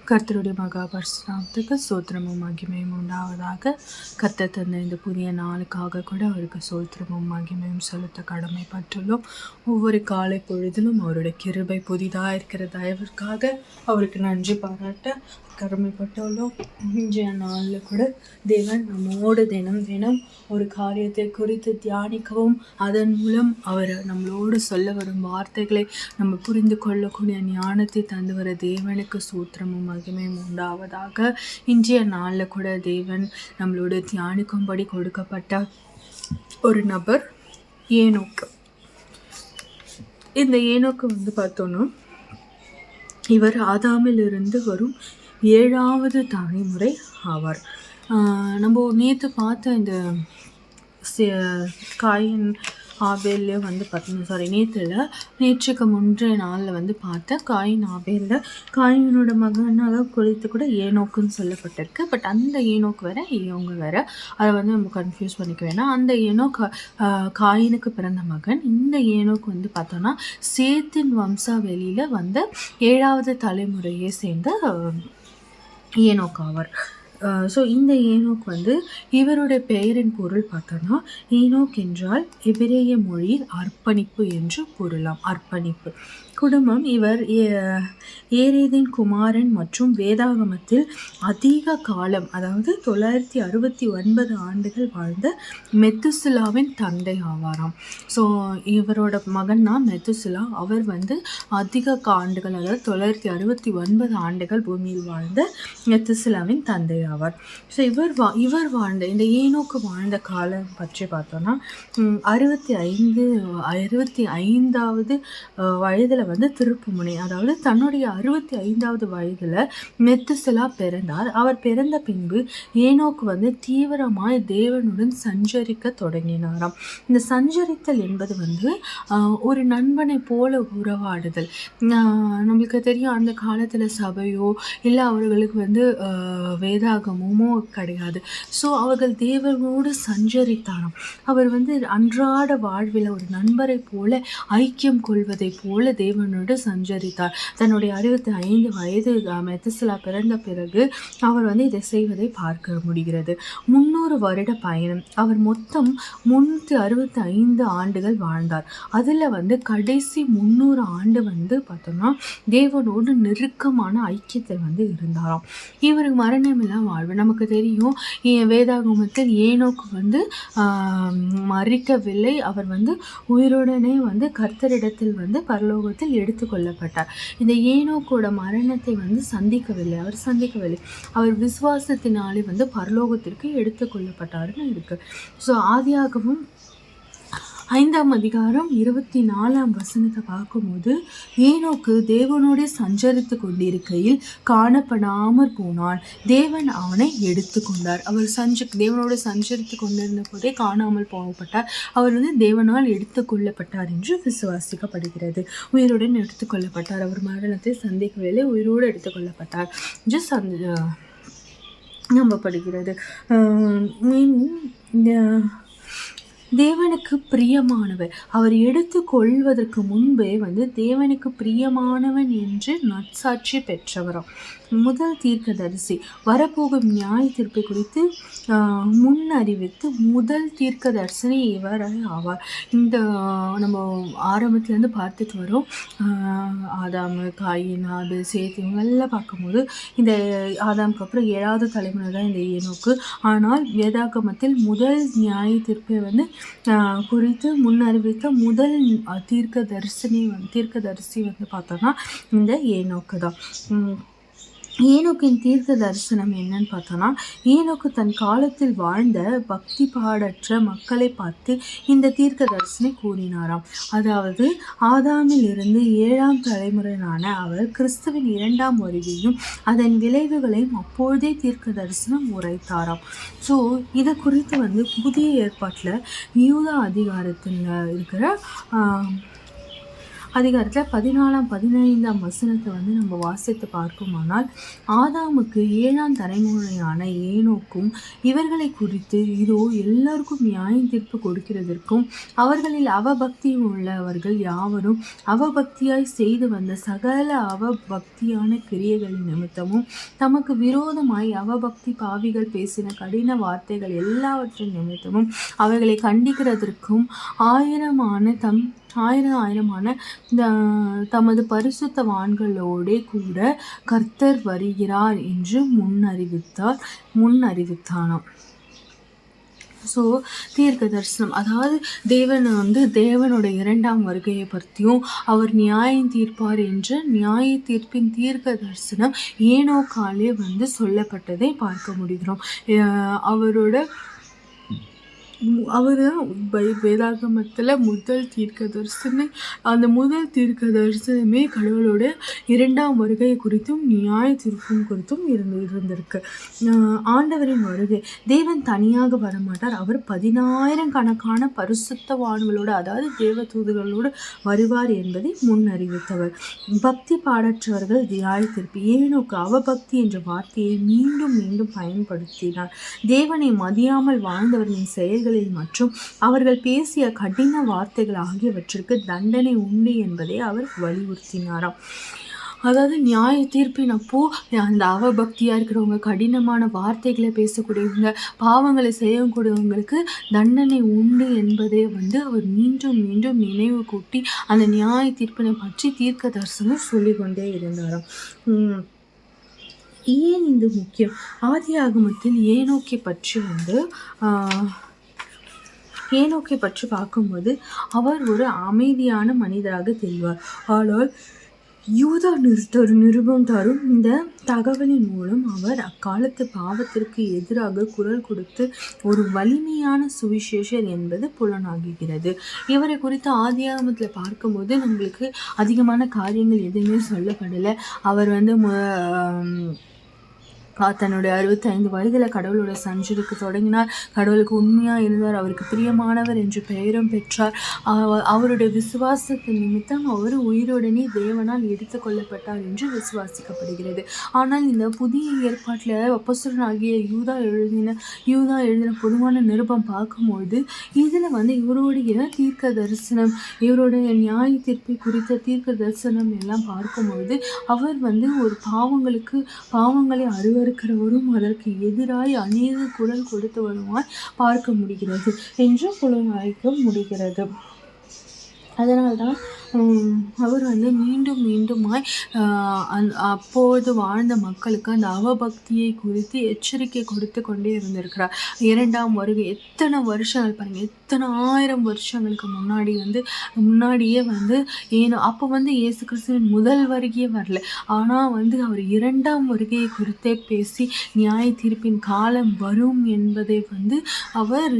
கர்த்தருடைய மகா பரிசுநாமத்துக்கு ஸ்தோத்திரமும் மகிமையும் உண்டாவதாக. கர்த்தர் தந்த இந்த புதிய நாளுக்காக கூட அவருக்கு ஸ்தோத்திரமும் மகிமையும் செலுத்த கடமைப்பட்டுள்ளோம். ஒவ்வொரு காலை பொழுதிலும் அவருடைய கிருபை புதிதாக இருக்கிற தயவிற்காக அவருக்கு நன்றி பாராட்ட கடமைப்பட்டுள்ளோம். இன்றைய நாளில் கூட தேவன் நம்மோடு தினம் தினம் ஒரு காரியத்தை குறித்து தியானிக்கவும் அதன் மூலம் அவர் நம்மளோடு சொல்ல வரும் வார்த்தைகளை நம்ம புரிந்து கொள்ளக்கூடிய ஞானத்தை தந்து வர தேவனுக்கு ஸ்தோத்திரமும் மகிமையும் உண்டாவதாக. இன்றைய நாளில் கூட தேவன் நம்மளோடு தியானிக்கும்படி கொடுக்கப்பட்ட ஒரு நபர் ஏனோக்கு. இந்த ஏனோக்கு பார்த்தோன்னா இவர் ஆதாமிலிருந்து வரும் 7வது தலைமுறை ஆவார். நம்ம நேற்று பார்த்த இந்த காயின் ஆபேலில் பார்த்தோம். நேற்றுக்கு முன்றைய நாளில் பார்த்த காயின் ஆபேலில் காயினோட மகனாக குறித்து கூட ஏனோக்குன்னு சொல்லப்பட்டிருக்கு. பட் அந்த ஏனோக்கு வேற இவங்க வேற, அதை நம்ம கன்ஃபியூஸ் பண்ணிக்க வேணாம். அந்த ஏனோக்கு காயினுக்கு பிறந்த மகன். இந்த ஏனோக்கு பார்த்தோன்னா சேத்தின் வம்சாவெளியில் 7வது தலைமுறையை சேர்ந்த ஏனோக்கு ஆவார். ஸோ இந்த ஏனோக் இவருடைய பெயரின் பொருள் பார்த்தோன்னா, ஏனோக் என்றால் எபிரேய மொழியில் அர்ப்பணிப்பு என்று பொருளாம். அர்ப்பணிப்பு குடும்பம். இவர் ஏரேதின் குமாரன் மற்றும் வேதாகமத்தில் அதிக காலம், அதாவது 969 ஆண்டுகள் வாழ்ந்த மெத்துசிலாவின் தந்தை ஆவாராம். ஸோ இவரோட மகன் தான் மெத்துசிலா. அவர் அதிக ஆண்டுகள், அதாவது 969 ஆண்டுகள் பூமியில் வாழ்ந்த மெத்துசிலாவின் தந்தை ஆவார். ஸோ இவர் வாழ்ந்த இந்த ஏனோக்கு வாழ்ந்த காலம் பற்றி பார்த்தோன்னா 65வது வயதில் திருப்புமுனை, அதாவது தன்னுடைய 65வது வயதில் மெத்துசிலா பிறந்தார். அவர் பிறந்த பின்பு ஏனோக்கு தீவிரமாய் தேவனுடன் சஞ்சரிக்க தொடங்கினாராம். இந்த சஞ்சரித்தல் என்பது ஒரு நண்பனை போல உறவாடுதல். நம்மளுக்கு தெரியும், அந்த காலத்தில் சபையோ இல்லை அவர்களுக்கு வேதாகமோ கிடையாது. ஸோ அவர்கள் தேவனோடு சஞ்சரித்தாராம். அவர் அன்றாட வாழ்வில் ஒரு நண்பரை போல ஐக்கியம் கொள்வதை போல தேவனோடு சஞ்சரித்தார். தன்னுடைய 65 வயது மெத்துசிலா பிறந்த பிறகு அவர் இதை செய்வதை பார்க்க முடிகிறது. 300 வருட பயணம். அவர் மொத்தம் 365 ஆண்டுகள் வாழ்ந்தார். அதில் கடைசி 300 ஆண்டு பார்த்தோம்னா தேவனோடு நெருக்கமான ஐக்கியத்தை இருந்தாராம். இவருக்கு மரணமில்லா வாழ்வு. நமக்கு தெரியும், வேதாகமத்தில் ஏனோக்கு மறிக்கவில்லை. அவர் உயிருடனே கர்த்தரிடத்தில் பரலோகத்தில் எடுத்துக்கொள்ளப்பட்டார். இந்த ஏனோக்கோட மரணத்தை அவர் சந்திக்கவில்லை. அவர் விசுவாசத்தினாலே பரலோகத்திற்கு எடுத்துக்கொள்ளப்பட்டாருன்னு இருக்கு. ஸோ ஆதியாகமம் 5ஆம் அதிகாரம் 24ஆம் வசனத்தை பார்க்கும்போது, ஏனோக்கு தேவனோடு சஞ்சரித்து கொண்டிருக்கையில் காணப்படாமற் போனான், தேவன் அவனை எடுத்துக்கொண்டார். அவர் தேவனோடு சஞ்சரித்து கொண்டிருந்த போதே காணாமல் போகப்பட்டார். அவர் தேவனால் எடுத்துக்கொள்ளப்பட்டார் என்று விசுவாசிக்கப்படுகிறது. உயிருடன் எடுத்துக்கொள்ளப்பட்டார். அவர் மரணத்தை சந்திக்கவில்லை, உயிரோடு எடுத்துக்கொள்ளப்பட்டார் என்று நம்பப்படுகிறது. தேவனுக்கு பிரியமானவர். அவர் எடுத்துக்கொள்வதற்கு முன்பே தேவனுக்கு பிரியமானவன் என்று நற்சாட்சி பெற்றவராம். முதல் தீர்க்கதரிசி. வரப்போகும் நியாய தீர்ப்பை குறித்து முன்னறிவித்து முதல் தீர்க்கதரிசனி இவர் ஆவார். இந்த நம்ம ஆரம்பத்துலேருந்து பார்த்துட்டு வரோம். ஆதாம், காயின், ஆபேல், சேத் இவங்கெல்லாம் பார்க்கும்போது இந்த ஆதாமுக்கு அப்புறம் 7வது தலைமுறை தான் இந்த ஏனோக்கு. ஆனால் வேதாகமத்தில் முதல் நியாய தீர்ப்பை குறித்து முன்னறிவித்த முதல் தீர்க்கதரிசி பார்த்தோன்னா இந்த ஏனோக்கு தான். ஏனோக்கின் தீர்க்க தரிசனம் என்னன்னு பார்த்தோன்னா, ஏனோக்கு தன் காலத்தில் வாழ்ந்த பக்தி பாடற்ற மக்களை பார்த்து இந்த தீர்க்க தரிசனை கூறினாராம். அதாவது ஆதாமில் இருந்து 7ஆம் தலைமுறையான அவர் கிறிஸ்துவின் 2ஆம் வருகையும் அதன் விளைவுகளையும் அப்பொழுதே தீர்க்க தரிசனம் உரைத்தாராம். ஸோ இதை குறித்து புதிய ஏற்பாட்டில் யூதா அதிகாரத்தில் இருக்கிற அதிகாரத்தில் 14-15 வசனத்தை வந்து நம்ம வாசித்து பார்ப்போமானால், ஆதாமுக்கு 7ஆம் தலைமுறையான ஏனோக்கும் இவர்களை குறித்து இதோ எல்லாருக்கும் நியாயம் தீர்ப்பு கொடுக்கிறதற்கும் அவர்களில் அவபக்தி உள்ளவர்கள் யாவரும் அவபக்தியாய் செய்து வந்த சகல அவபக்தியான கிரியைகளின் நிமித்தமும் தமக்கு விரோதமாய் அவபக்தி பாவிகள் பேசின கடின வார்த்தைகள் எல்லாவற்றின் நிமித்தமும் அவைகளை கண்டிக்கிறதற்கும் ஆயிரமான தமது பரிசுத்தவான்களோடே கூட கர்த்தர் வருகிறார் என்று முன்னறிவித்தானாம். ஸோ தீர்க்க தரிசனம், அதாவது தேவனோட 2ஆம் வருகையை பற்றியும் அவர் நியாயம் தீர்ப்பார் என்ற நியாய தீர்ப்பின் தீர்க்க தரிசனம் ஏனோக்காலே வந்து சொல்லப்பட்டதை பார்க்க முடிகிறோம். அவர் வேதாகமத்தில் முதல் தீர்க்க தரிசனம். அந்த முதல் தீர்க்க தரிசனமே கடவுளோட 2ஆம் வருகை குறித்தும் நியாய தீர்ப்பும் குறித்தும் இருந்திருக்கு. ஆண்டவரின் வருகை, தேவன் தனியாக வரமாட்டார். அவர் 10,000 கணக்கான பரிசுத்தவான்களோடு, அதாவது தேவ தூதர்களோடு வருவார் என்பதை முன்னறிவித்தவர். பக்தி பாடற்றவர்கள் நியாய தீர்ப்பு. ஏனோக்கு அவபக்தி என்ற வார்த்தையை மீண்டும் மீண்டும் பயன்படுத்தினார். தேவனை மதியாமல் வாழ்ந்தவர்களின் செயல்கள் மற்றும் அவர்கள் பேசிய கடின வார்த்தைகள் ஆகியவற்றிற்கு தண்டனை உண்டு என்பதை அவர் வலியுறுத்தினாராம். அதாவது நியாய தீர்ப்பின் அப்போ அந்த அவபக்தியா இருக்கிறவங்க, கடினமான வார்த்தைகளை பேசக்கூடியவங்க, பாவங்களை செய்யக்கூடியவங்களுக்கு தண்டனை உண்டு என்பதை வந்து அவர் மீண்டும் மீண்டும் நினைவு கூட்டி அந்த நியாய தீர்ப்பினை பற்றி தீர்க்க தரிசனம் சொல்லிக்கொண்டே இருந்தாராம். ஏன் இது முக்கியம்? ஆதியாகமத்தில் ஏனோக்கை பற்றி பார்க்கும்போது அவர் ஒரு அமைதியான மனிதராக தெரிவார். ஆனால் யூதா ஒரு நிருபம் தரும் இந்த தகவலின் மூலம் அவர் அக்காலத்து பாவத்திற்கு எதிராக குரல் கொடுத்து ஒரு வலிமையான சுவிசேஷர் என்பது புலனாகுகிறது. இவரை குறித்து ஆதியாகமத்தில் பார்க்கும்போது நம்மளுக்கு அதிகமான காரியங்கள் எதுவுமே சொல்லப்படலை. அவர் வந்து தன்னுடைய 65 வயதில் கடவுளோட சஞ்சரிக்க தொடங்கினார். கடவுளுக்கு உண்மையாக இருந்தார். அவருக்கு பிரியமானவர் என்று பெயரும் பெற்றார். அவருடைய விசுவாசத்தின் நிமித்தம் அவர் உயிருடனே தேவனால் எடுத்து கொள்ளப்பட்டார் என்று விசுவாசிக்கப்படுகிறது. ஆனால் இந்த புதிய ஏற்பாட்டில் அப்போஸ்தலனாகிய யூதா எழுதின பொதுவான நிருபம் பார்க்கும்போது இதில் வந்து இவருடைய தீர்க்க தரிசனம், இவருடைய நியாய தீர்ப்பை குறித்த தீர்க்க தரிசனம் எல்லாம் பார்க்கும்போது அவர் வந்து ஒரு பாவங்களை இருக்கிறவரும் அதற்கு எதிராய் அநேக குரல் கொடுத்து வருவாய் பார்க்க முடிகிறது என்று புலனாய்க்க முடிகிறது. அதனால்தான் அவர் வந்து மீண்டுமாய் அப்போது வாழ்ந்த மக்களுக்கு அந்த அவபக்தியை குறித்து எச்சரிக்கை கொடுத்து கொண்டே இருந்திருக்கிறார். 2ஆம் வருகை எத்தனை வருஷங்கள் பாருங்கள், எத்தனை 1000 வருஷங்களுக்கு முன்னாடியே வந்து அப்போ வந்து இயேசு கிறிஸ்துவின் முதல் வருகையே வரல. ஆனால் வந்து அவர் 2ஆம் வருகையை குறித்தே பேசி நியாய தீர்ப்பின் காலம் வரும் என்பதை வந்து அவர்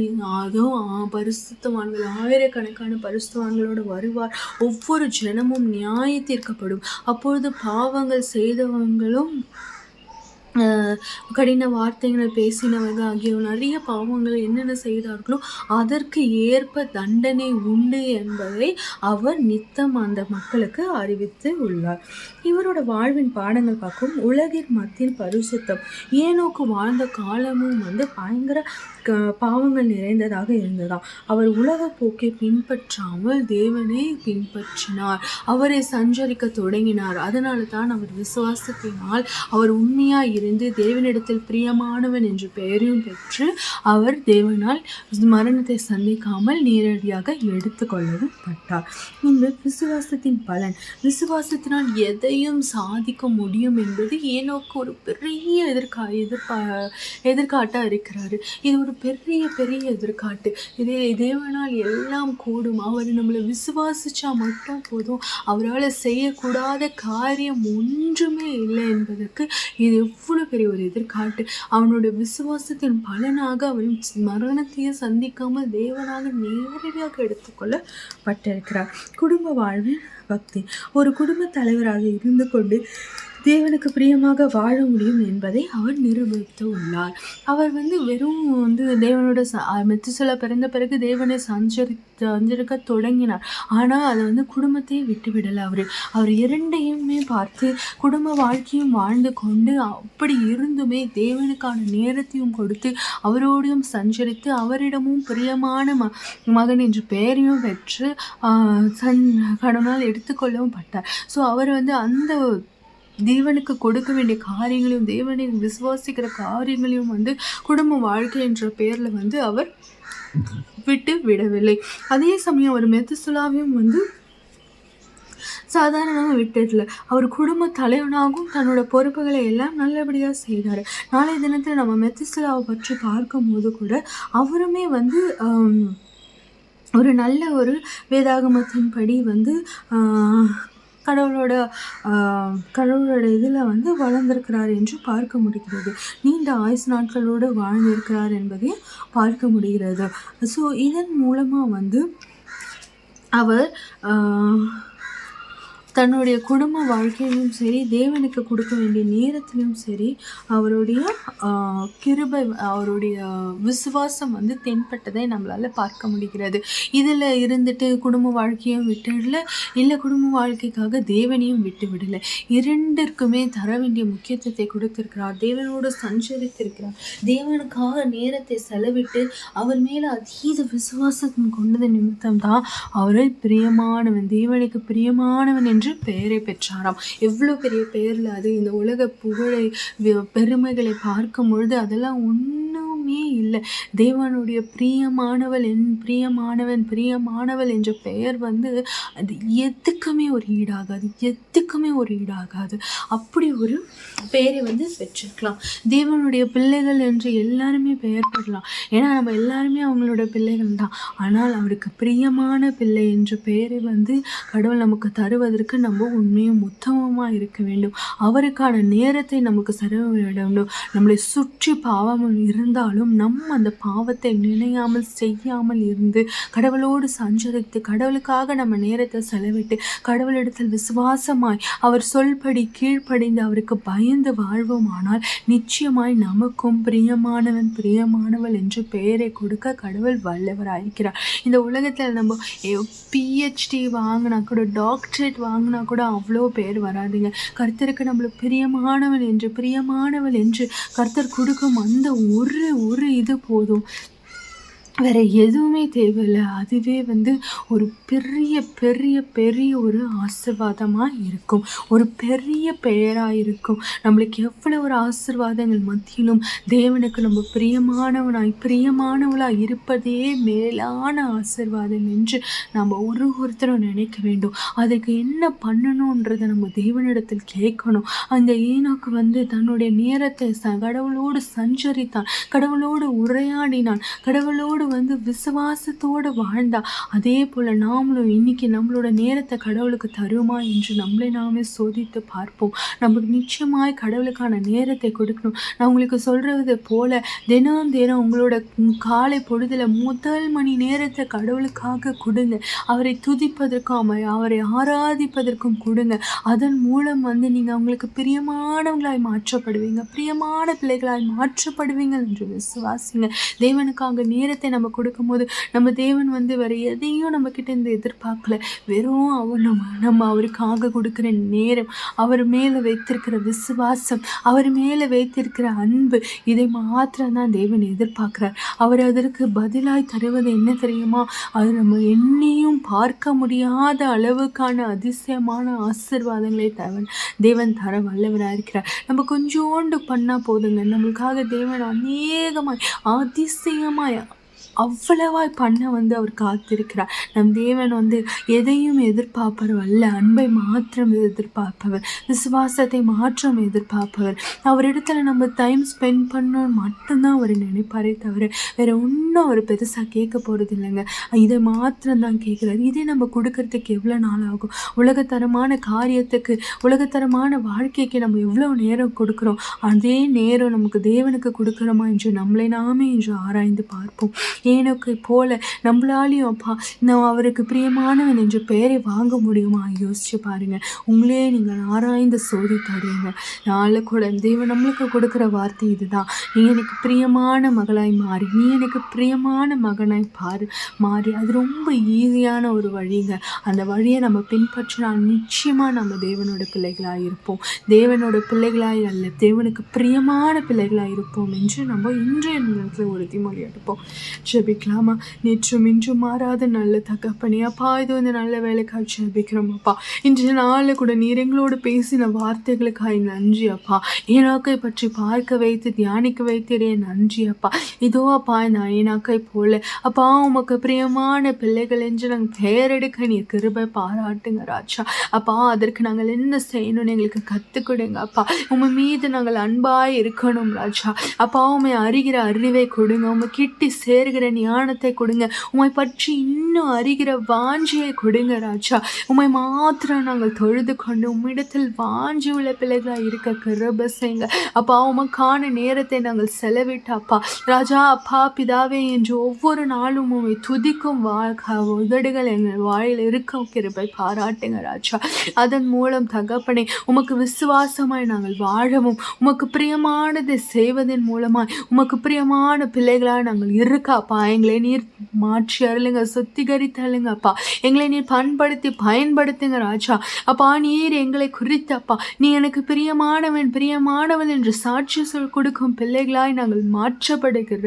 பரிசுத்தவான்கள், ஆயிரக்கணக்கான பரிசுத்தவான்களோடு வருவார். ஒவ்வொரு ஜனமும் நியாய தீர்க்கப்படும். அப்பொழுது பாவங்கள் செய்தவங்களும் கடின வார்த்தைகளை பேசினவர்கள் ஆகிய நிறைய பாவங்களை என்னென்ன செய்தார்களோ அதற்கு ஏற்ப தண்டனை உண்டு என்பதை அவர் நித்தம் அந்த மக்களுக்கு அறிவித்து உள்ளார். இவரோட வாழ்வின் பாடங்கள் பார்க்கும். உலகின் மத்தியில் பரிசுத்தம். ஏனோக்கு வாழ்ந்த காலமும் வந்து பயங்கர பாவங்கள் நிறைந்ததாக இருந்ததாம். அவர் உலக போக்கை பின்பற்றாமல் தேவனை பின்பற்றினார். அவரை சஞ்சரிக்க தொடங்கினார். அதனால தான் அவர் விசுவாசத்தினால் அவர் உண்மையாய் இருந்து தேவனிடத்தில் பிரியமானவன் என்று பெயரையும் பெற்று அவர் தேவனால் மரணத்தை சந்திக்காமல் நேரடியாக எடுத்து கொள்ளவும் பட்டார். இந்த விசுவாசத்தின் பலன், விசுவாசத்தினால் எதையும் சாதிக்க முடியும் என்பது ஏனோக்கு ஒரு பெரிய எதிர்காட்டாக இருக்கிறாரு. இது ஒரு பெரிய எதிர்காட்டு. தேவனால் எல்லாம் கூடும். அவர் நம்மளை விசுவாசிச்சா மட்டும் போதும். அவரால் செய்யக்கூடாத காரியம் ஒன்றுமே இல்லை என்பதற்கு இது எவ்வளவு பெரிய ஒரு எதிர்காட்டு. அவனுடைய விசுவாசத்தின் பலனாக அவன் மரணத்தையே சந்திக்காமல் தேவனாக நேரடியாக எடுத்துக்கொள்ளப்பட்டிருக்கிறார். குடும்ப வாழ்வில் பக்தி. ஒரு குடும்ப தலைவராக இருந்து கொண்டு தேவனுக்கு பிரியமாக வாழ முடியும் என்பதை அவர் நிரூபித்து உள்ளார். அவர் வெறும் தேவனோட மெத்துசலா பிறந்த பிறகு தேவனை சஞ்சரிக்க தொடங்கினார். ஆனால் அதை குடும்பத்தையே விட்டு விடலை. அவர் இரண்டையுமே பார்த்து குடும்ப வாழ்க்கையும் வாழ்ந்து கொண்டு அப்படி இருந்துமே தேவனுக்கான நேரத்தையும் கொடுத்து அவரோடையும் சஞ்சரித்து அவரிடமும் பிரியமான மகன் என்ற பெயரையும் பெற்று கடவுளால் எடுத்துக்கொள்ளவும் பட்டார். ஸோ அவர் அந்த தேவனுக்கு கொடுக்க வேண்டிய காரியங்களையும் தேவனை விசுவாசிக்கிற காரியங்களையும் குடும்ப வாழ்க்கை என்ற பெயரில் அவர் விட்டு விடவில்லை. அதே சமயம் அவர் மெத்துசலாவையும் சாதாரணமாக விட்டுடல. அவர் குடும்ப தலைவனாகவும் தன்னோட பொறுப்புகளை எல்லாம் நல்லபடியாக செய்தார். நாளைய தினத்தில் நம்ம மெத்துசலாவை பற்றி பார்க்கும்போது கூட அவருமே ஒரு நல்ல ஒரு வேதாகமத்தின்படி கடவுளோட இதில் வளர்ந்திருக்கிறார் என்று பார்க்க முடிகிறது. நீண்ட ஆயுசு நாட்களோடு வாழ்ந்திருக்கிறார் என்பதையும் பார்க்க முடிகிறது. ஸோ இதன் மூலமாக அவர் தன்னுடைய குடும்ப வாழ்க்கையிலும் சரி தேவனுக்கு கொடுக்க வேண்டிய நேரத்திலும் சரி அவருடைய கிருபை அவருடைய விசுவாசம் தென்பட்டதை நம்மளால் பார்க்க முடிகிறது. இதில் இருந்துட்டு குடும்ப வாழ்க்கையும் விட்டுடல, இல்லை குடும்ப வாழ்க்கைக்காக தேவனையும் விட்டு விடலை. இரண்டிற்குமே தர வேண்டிய முக்கியத்துவத்தை கொடுத்திருக்கிறார். தேவனோடு சஞ்சரித்திருக்கிறார். தேவனுக்காக நேரத்தை செலவிட்டு அவர் மேலே அதீத விசுவாசம் கொண்டது நிமித்தம் தான் அவரை பிரியமானவன் தேவனுக்கு பிரியமானவன் என்று பெயரை பெற்றாராம். எவ்வளோ பெரிய பெயரில் அது இந்த உலக புகழை பெருமைகளை பார்க்கும் பொழுது அதெல்லாம் ஒன்றுமே இல்லை. தேவனுடைய பிரியமானவள் என்ற பெயர் அது எதுக்குமே ஒரு ஈடாகாது. அப்படி ஒரு பெயரை பெற்றிருக்கலாம். தேவனுடைய பிள்ளைகள் என்று எல்லாருமே பெயர் பெறலாம். ஏன்னா நம்ம எல்லாருமே அவங்களோட பிள்ளைகள் தான். ஆனால் அவருக்கு பிரியமான பிள்ளை என்ற பெயரை கடவுள் நமக்கு தருவதற்கு நம்ம உண்மையும் உத்தமமாக இருக்க வேண்டும். அவருக்கான நேரத்தை நமக்கு செலவிட வேண்டும். நம்மளை சுற்றி பாவம் இருந்தாலும் அந்த பாவத்தை நினையாமல் செய்யாமல் இருந்து கடவுளோடு சஞ்சரித்து கடவுளுக்காக நம்ம நேரத்தை செலவிட்டு கடவுளிடத்தில் விசுவாசமாய் அவர் சொல்படி கீழ்ப்படிந்து அவருக்கு பயந்து வாழ்வோமானால் நிச்சயமாய் நமக்கும் பிரியமானவள் என்று பெயரை கொடுக்க கடவுள் வல்லவராயிருக்கிறார். இந்த உலகத்தில் நம்ம PhD வாங்கினா கூட டாக்டரேட் வாங்கினா கூட அவ்வளோ பேர் வராதுங்க. கர்த்தருக்கு நம்மளுக்கு பிரியமானவள் என்று கர்த்தர் கொடுக்கும் அந்த ஒரு இது போதும். வேறு எதுவுமே தேவையில்லை. அதுவே ஒரு பெரிய ஒரு ஆசீர்வாதமாக இருக்கும். ஒரு பெரிய பெயராக இருக்கும். நம்மளுக்கு எவ்வளோ ஒரு ஆசீர்வாதங்கள் மத்தியிலும் தேவனுக்கு நம்ம பிரியமானவளாக இருப்பதே மேலான ஆசீர்வாதம் என்று நம்ம ஒருத்தரும் நினைக்க வேண்டும். அதுக்கு என்ன பண்ணணுன்றதை நம்ம தேவனிடத்தில் கேட்கணும். அந்த ஏனோக்கு தன்னுடைய நேரத்தை கடவுளோடு சஞ்சரித்தான், கடவுளோடு உரையாடினான், கடவுளோடு விசுவாசத்தோடு வாழ்ந்தா. அதே போல் நாமளும் இன்னைக்கு நம்மளோட நேரத்தை கடவுளுக்கு தருமா என்று நம்மளை நாமே சோதித்து பார்ப்போம். நமக்கு நிச்சயமாய் கடவுளுக்கான நேரத்தை கொடுக்கணும். நான் உங்களுக்கு சொல்றது போல தினம் உங்களோட காலை பொழுதுல முதல் மணி நேரத்தை கடவுளுக்காக கொடுங்க. அவரை துதிப்பதற்கும் அவரை ஆராதிப்பதற்கும் கொடுங்க. அதன் மூலம் நீங்கள் அவங்களுக்கு பிரியமானவங்களாய் மாற்றப்படுவீங்க, பிரியமான பிள்ளைகளாய் மாற்றப்படுவீங்க என்று விசுவாசிங்க. தேவனுக்காக நேரத்தை நம்ம கொடுக்கும்போது நம்ம தேவன் வேற எதையும் நம்ம கிட்ட இருந்து எதிர்பார்க்கல. வெறும் நம்ம அவருக்காக கொடுக்கிற நேரம், அவர் மேலே வைத்திருக்கிற விசுவாசம், அவர் மேலே வைத்திருக்கிற அன்பு, இதை மாத்திரம்தான் தேவன் எதிர்பார்க்கிறார். அவர் அதற்கு பதிலாய் தருவது என்ன தெரியுமா? அது நம்ம எண்ணியும் பார்க்க முடியாத அளவுக்கான அதிசயமான ஆசீர்வாதங்களை தேவன் தர வல்லவராக இருக்கிறார். நம்ம கொஞ்சோண்டு பண்ணால் போதுங்க, நம்மளுக்காக தேவன் அநேகமாய் அதிசயமாய் அவ்வளவாய் பண்ண அவர் காத்திருக்கிறார். நம் தேவன் எதையும் எதிர்பார்ப்பவர் அல்ல, அன்பை மாத்திரம் எதிர்பார்ப்பவர், விசுவாசத்தை மாற்றம் எதிர்பார்ப்பவர். அவரிடத்துல நம்ம டைம் ஸ்பெண்ட் பண்ணணும்னு மட்டும்தான் அவர் நினைப்பாரே தவிர வேற ஒன்றும் அவர் பெருசாக கேட்க போகிறது இல்லைங்க. இதை மாத்திரம்தான் கேட்குறாரு. இதே நம்ம கொடுக்கறதுக்கு எவ்வளோ நாள் ஆகும்? உலகத்தரமான காரியத்துக்கு, உலகத்தரமான வாழ்க்கைக்கு நம்ம எவ்வளோ நேரம் கொடுக்குறோம்? அதே நேரம் நமக்கு தேவனுக்கு கொடுக்குறோமா என்று நம்மளை நாமே என்று ஆராய்ந்து பார்ப்போம். ஏனோக்கை போல நம்மளாலையும் அப்பா நான் அவருக்கு பிரியமானவன் என்ற பெயரை வாங்க முடியுமா? யோசிச்சு பாருங்க. உங்களே நீங்கள் ஆராய்ந்து சோதித்தாருங்க. நாளை கூட தேவன் நம்மளுக்கு கொடுக்குற வார்த்தை இதுதான். நீ எனக்கு பிரியமான மகளாய் மாறி, நீ எனக்கு பிரியமான மகனாய் மாறி. அது ரொம்ப ஈஸியான ஒரு வழிங்க. அந்த வழியை நம்ம பின்பற்றினால் நிச்சயமாக நம்ம தேவனோட பிள்ளைகளாக இருப்போம். தேவனோட பிள்ளைகளாய் அல்ல, தேவனுக்கு பிரியமான பிள்ளைகளாக இருப்போம் என்று நம்ம இன்றைய நேரத்தில் உறுதிமொழி எடுப்போம். ஜெபிக்கலாமா? நேற்றும் இன்றும் மாறாத நல்ல தகப்பனே அப்பா, இது வந்து நல்ல வேலைக்காக ஜெபிக்கிறோம் அப்பா. இன்றைய நாளில் கூட நீர் எங்களோடு பேசின வார்த்தைகளுக்காக நன்றி அப்பா. ஏனாக்கை பற்றி பார்க்க வைத்து தியானிக்க வைத்திரே நன்றி அப்பா. இதோ அப்பா இந்த ஏனாக்கை போல அப்பா உமக்கு பிரியமான பிள்ளைகள் என்று நாங்கள் பெயரெடுக்க நீர் கிருபை பாராட்டுங்க ராஜா. அப்பா அதற்கு நாங்கள் என்ன செய்யணும்னு எங்களுக்கு கற்றுக் கொடுங்க அப்பா. உமை மீது நாங்கள் அன்பாய் இருக்கணும் ராஜா. அப்பா உமை அறிகிற அறிவை கொடுங்க, உமை கிட்டி சேர்கிற ஞானத்தை கொடுங்க, உமை பற்றி இன்னும் அறிகிற வாஞ்சியை கொடுங்க ராஜா. உமை மாத்திரம் நாங்கள் தொழுது கொண்டு உம்மிடத்தில் வாஞ்சி உள்ள பிள்ளைகளாக இருக்க கிருபை செய்யுங்க அப்பா. உமக்கான நேரத்தை நாங்கள் செலவிட்டு அப்பா ராஜா அப்பா பிதாவே என்று ஒவ்வொரு நாளும் உமை துதிக்கும் உதடுகள் எங்கள் வாயில் இருக்க கிருபை பாராட்டுங்க ராஜா. அதன் மூலம் தகப்பனே உமக்கு விசுவாசமாய் நாங்கள் வாழவும், உமக்கு பிரியமானதை செய்வதன் மூலமாய் உமக்கு பிரியமான பிள்ளைகளாக நாங்கள் இருக்காப்பா. எங்களை நீர் மாற்றி அருளுங்க, சுத்திகரித்தருளுங்க அப்பா. எங்களை நீர் பண்படுத்தி பயன்படுத்துங்க ராஜா. அப்பா நீர் எங்களை குறித்தப்பா நீ எனக்கு பிரியமானவன் என்று சாட்சி கொடுக்கும் பிள்ளைகளாய் நாங்கள் மாற்றப்படுகிற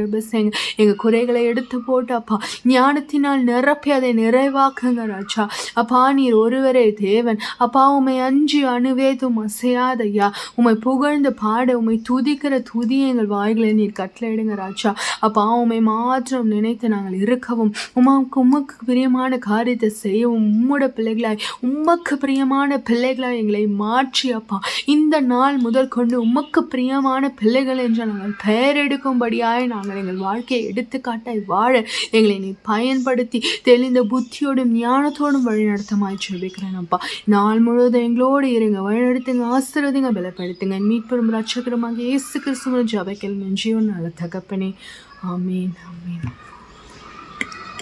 எங்கள் குறைகளை எடுத்து போட்டு அப்பா ஞானத்தினால் நிரப்பி அதை நிறைவாக்குங்க ராஜா. அப்பா நீர் ஒருவரே தேவன் அப்பா. உமை அஞ்சி அணுவேதும் அசையாதையா. உமை புகழ்ந்து பாட உமை துதிக்கிற துதியை எங்கள் வாய்களை நீர் கட்டளையிடுங்க ராஜா. அப்பா உமை மாற்றம் நினைத்து நாங்கள் இருக்கவும், உமக்கு பிரியமான காரியத்தை செய்யவும், உம்மோட பிள்ளைகளாய் உமக்கு பிரியமான பிள்ளைகளாய் எங்களை மாற்றி அப்பா இந்த நாள் முதல் கொண்டு உமக்கு பிரியமான பிள்ளைகள் என்று நாங்கள் பெயர் எடுக்கும்படியாய் நாங்கள் எங்கள் வாழ்க்கையை எடுத்துக்காட்டாய் வாழ எங்களை நீ பயன்படுத்தி தெளிந்த புத்தியோடும் ஞானத்தோடும் வழிநடத்தமாய் ஜெபிக்கிறேன் அப்பா. நாள் முழுவதும் எங்களோடு இருங்க, வழிநடத்துங்க, ஆசீர்வதிங்க, பலப்படுத்துங்க. மீட்பெரும் ரட்சகருமாக இயேசு கிறிஸ்துவின் ஜெபத்தில் நன்றியோடு நல்ல தகப்பனே. ஆமீன் ஆமீன்.